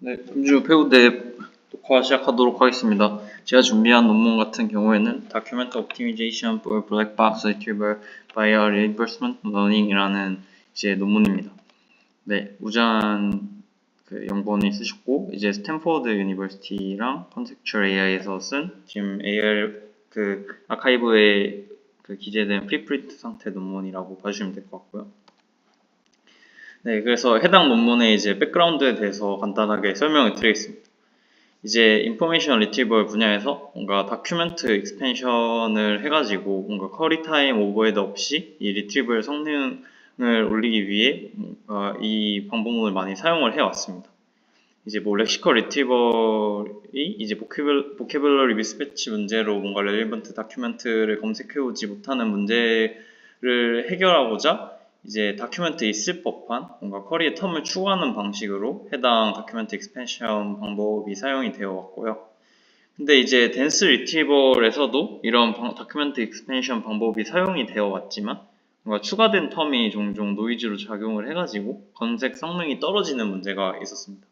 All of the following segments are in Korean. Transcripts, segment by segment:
네, 음주 배우대 녹화 시작하도록 하겠습니다. 제가 준비한 논문 같은 경우에는 Document Optimization for Black Box Retrieval by Reinforcement Learning이라는 이제 논문입니다. 네, 우잔 연구원이 쓰셨고 이제 스탠포드 유니버시티랑 컨셉추얼 AI에서 쓴 지금 AR 아카이브에 기재된 프리프린트 상태 논문이라고 봐주시면 될 것 같고요. 네, 그래서 해당 논문의 이제 백그라운드에 대해서 간단하게 설명을 드리겠습니다. 이제 인포메이션 리트리버 분야에서 뭔가 다큐멘트 익스펜션을 해가지고 뭔가 쿼리 타임 오버헤드 없이 이 리트리버 성능을 올리기 위해 뭔가 이 방법론을 많이 사용을 해왔습니다. 이제 뭐 렉시컬 리트리버이 이제 보캐블러리 미스매치 문제로 뭔가 렐리번트 다큐멘트를 검색해오지 못하는 문제를 해결하고자 이제 다큐멘트 있을 법한 뭔가 쿼리의 텀을 추구하는 방식으로 해당 다큐멘트 익스펜션 방법이 사용이 되어 왔고요. 근데 이제 댄스 리트리버에서도 이런 다큐멘트 익스펜션 방법이 사용이 되어 왔지만 뭔가 추가된 텀이 종종 노이즈로 작용을 해가지고 검색 성능이 떨어지는 문제가 있었습니다.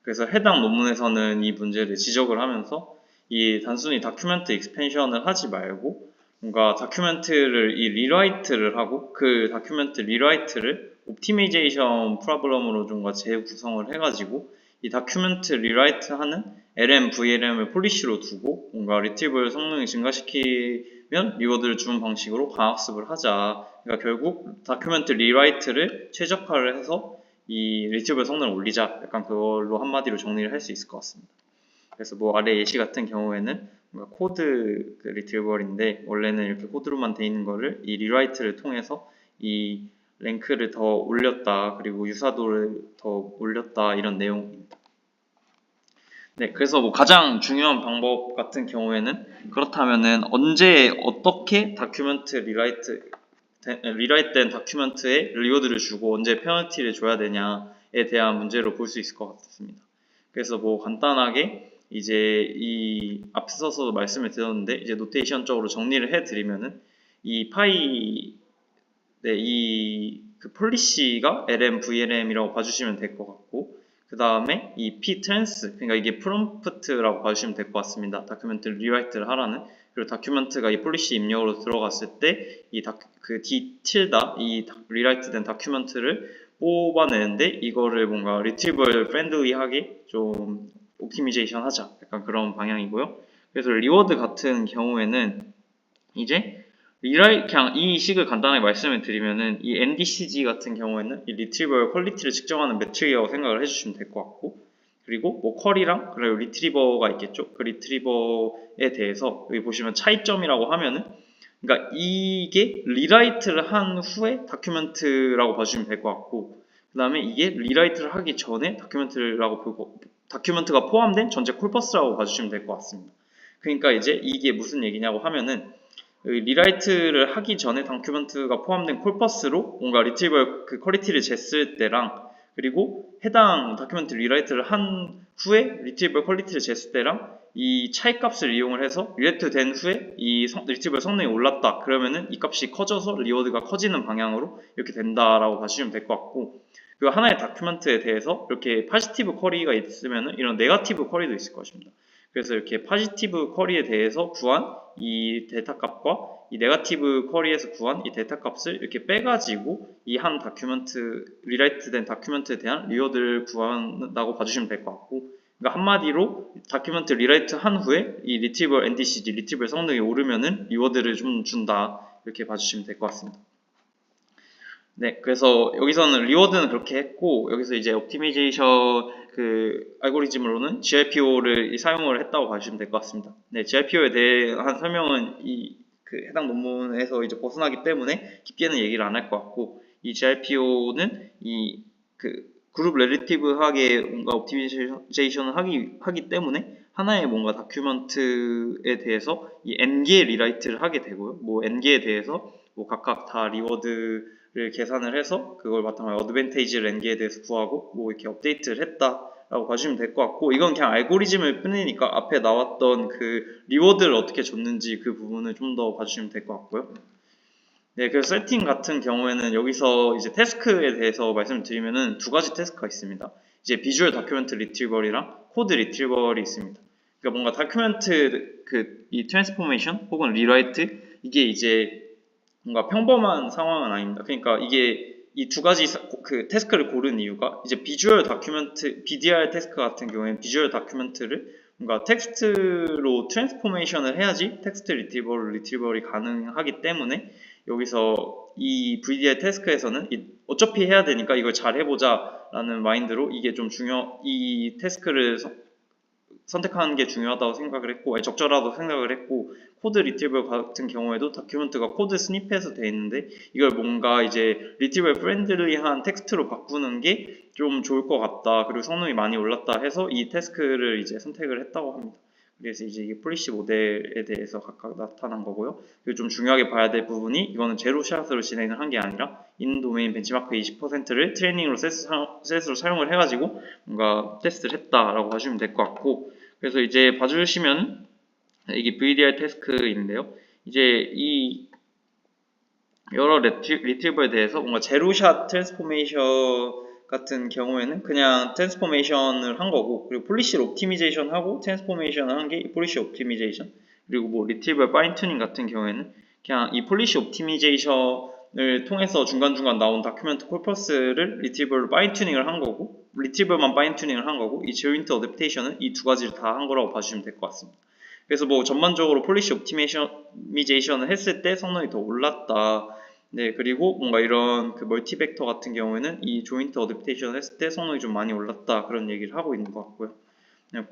그래서 해당 논문에서는 이 문제를 지적을 하면서 이 단순히 다큐멘트 익스펜션을 하지 말고 뭔가 다큐멘트를 리라이트를 하고 그 다큐멘트 리라이트를 옵티미제이션 프로블럼으로 좀 재구성을 해가지고 이 다큐멘트 리라이트 하는 LM, VLM을 폴리시로 두고 뭔가 리트리버 성능을 증가시키면 리워드를 주는 방식으로 강학습을 하자. 그러니까 결국 다큐멘트 리라이트를 최적화를 해서 이 리트리버 성능을 올리자. 약간 그걸로 한마디로 정리를 할 수 있을 것 같습니다. 그래서 뭐 아래 예시 같은 경우에는 코드 리트리버인데 원래는 이렇게 코드로만 돼 있는 거를 이 리라이트를 통해서 이 랭크를 더 올렸다 그리고 유사도를 더 올렸다 이런 내용입니다. 네, 그래서 뭐 가장 중요한 방법 같은 경우에는 그렇다면은 언제 어떻게 다큐멘트 리라이트된 다큐멘트에 리워드를 주고 언제 페널티를 줘야 되냐에 대한 문제로 볼 수 있을 것 같습니다. 그래서 뭐 간단하게 이제 이 앞서서도 말씀을 드렸는데 이제 노테이션적으로 정리를 해드리면은 이 파이 이 폴리시가 LM, VLM이라고 봐주시면 될 것 같고 그 다음에 이 p-trans 그러니까 이게 프롬프트라고 봐주시면 될 것 같습니다. 다큐멘트 리라이트를 하라는 그리고 다큐멘트가 이 폴리시 입력으로 들어갔을 때 이 d-tilda 이 리라이트된 다큐멘트를 뽑아내는데 이거를 뭔가 리트리버 프렌들리하게 좀 옵티미제이션 하자 약간 그런 방향이고요. 그래서 리워드 같은 경우에는 이제 그냥 이 식을 간단하게 말씀을 드리면은 이 NDCG 같은 경우에는 이 리트리버의 퀄리티를 측정하는 매트릭이라고 생각을 해주시면 될 것 같고 그리고 뭐 쿼리랑 그리고 리트리버가 있겠죠. 그 리트리버에 대해서 여기 보시면 차이점이라고 하면은 그러니까 이게 리라이트를 한 후에 다큐멘트라고 봐주시면 될 것 같고 그 다음에 이게 리라이트를 하기 전에 다큐멘트라고 보고 다큐멘트가 포함된 전체 콜퍼스라고 봐주시면 될 것 같습니다. 그러니까 이제 이게 무슨 얘기냐고 하면은 리라이트를 하기 전에 다큐멘트가 포함된 콜퍼스로 뭔가 리트리버 퀄리티를 jes을 때랑 그리고 해당 다큐멘트 리라이트를 한 후에 리트리버 퀄리티를 jes을 때랑 이 차이 값을 이용을 해서 리라이트 된 후에 이 리트리버 성능이 올랐다 그러면은 이 값이 커져서 리워드가 커지는 방향으로 이렇게 된다라고 봐주시면 될 것 같고 그 하나의 다큐멘트에 대해서 이렇게 파지티브 쿼리가 있으면은 이런 네거티브 쿼리도 있을 것입니다. 그래서 이렇게 파지티브 쿼리에 대해서 구한 이 데이터 값과 이 네거티브 쿼리에서 구한 이 데이터 값을 이렇게 빼가지고 이 한 다큐멘트 리라이트된 다큐멘트에 대한 리워드를 구한다고 봐주시면 될 것 같고 그러니까 한마디로 다큐멘트 리라이트 한 후에 이 리트리버 NDCG 리트리버 성능이 오르면은 리워드를 좀 준다 이렇게 봐주시면 될 것 같습니다. 네, 그래서 여기서는 리워드는 그렇게 했고 여기서 이제 옵티미제이션 알고리즘으로는 GRPO를 사용을 했다고 봐주시면 될 것 같습니다. 네, GRPO에 대한 설명은 이 해당 논문에서 이제 벗어나기 때문에 깊게는 얘기를 안 할 것 같고 이 GRPO는 이 그룹 렐리티브하게 뭔가 옵티미제이션을 하기 때문에 하나의 뭔가 다큐멘트에 대해서 이 n개의 리라이트를 하게 되고요. 뭐 n개에 대해서 뭐 각각 다 리워드를 계산을 해서 그걸 바탕으로 어드밴테이지를 n개에 대해서 구하고 뭐 이렇게 업데이트를 했다라고 봐주시면 될 것 같고 이건 그냥 알고리즘을 뿐이니까 앞에 나왔던 리워드를 어떻게 줬는지 그 부분을 좀 더 봐주시면 될 것 같고요. 네, 그래서 세팅 같은 경우에는 여기서 이제 태스크에 대해서 말씀을 드리면은 두 가지 태스크가 있습니다. 이제 비주얼 다큐멘트 리트리버리랑 코드 리트리버리 있습니다. 그러니까 뭔가 다큐멘트 이 트랜스포메이션 혹은 리라이트 이게 이제 뭔가 평범한 상황은 아닙니다. 그러니까 이게 이 두 가지 태스크를 고른 이유가 이제 비주얼 다큐멘트 BDR 태스크 같은 경우에는 비주얼 다큐멘트를 뭔가 텍스트로 트랜스포메이션을 해야지 텍스트 리트리버리 가능하기 때문에 여기서 이 VDR 태스크에서는 어차피 해야 되니까 이걸 잘 해보자 라는 마인드로 이게 좀 이 태스크를 선택하는 게 중요하다고 생각을 했고 적절하다고 생각을 했고 코드 리트리버 같은 경우에도 다큐멘트가 코드 스니펫에서 돼 있는데 이걸 뭔가 이제 리트리버 프렌들리한 텍스트로 바꾸는 게 좀 좋을 것 같다 그리고 성능이 많이 올랐다 해서 이 태스크를 이제 선택을 했다고 합니다. 그래서 이제 이게 폴리시 모델에 대해서 각각 나타난 거고요. 그리고 좀 중요하게 봐야 될 부분이 이거는 제로샷으로 진행을 한 게 아니라 인도메인 벤치마크 20%를 트레이닝으로 셋으로 사용을 해가지고 뭔가 테스트를 했다라고 봐주시면 될 것 같고 그래서 이제 봐주시면 이게 VDR 태스크인데요. 이제 이 여러 리트리버에 대해서 뭔가 제로샷 트랜스포메이션 같은 경우에는 그냥 트랜스포메이션을 한 거고 그리고 폴리시를 옵티미제이션 하고 트랜스포메이션을 한 게 폴리시 옵티미제이션 그리고 뭐 리트리버 파인 튜닝 같은 경우에는 그냥 이 폴리시 옵티미제이션을 통해서 중간중간 나온 다큐멘트 코퍼스를 리트리버로 파인 튜닝을 한 거고 리트리버만 파인 튜닝을 한 거고 이 조인트 어댑테이션은 이 두 가지를 다 한 거라고 봐주시면 될 것 같습니다. 그래서 뭐 전반적으로 폴리시 옵티미제이션을 했을 때 성능이 더 올랐다. 네, 그리고 뭔가 이런 멀티벡터 같은 경우에는 이 조인트 어댑테이션을 했을 때 성능이 좀 많이 올랐다. 그런 얘기를 하고 있는 것 같고요.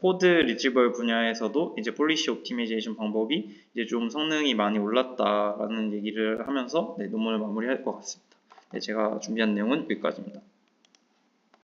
코드 리트리버 분야에서도 이제 폴리시 옵티미제이션 방법이 이제 좀 성능이 많이 올랐다라는 얘기를 하면서 논문을 마무리할 것 같습니다. 네, 제가 준비한 내용은 여기까지입니다.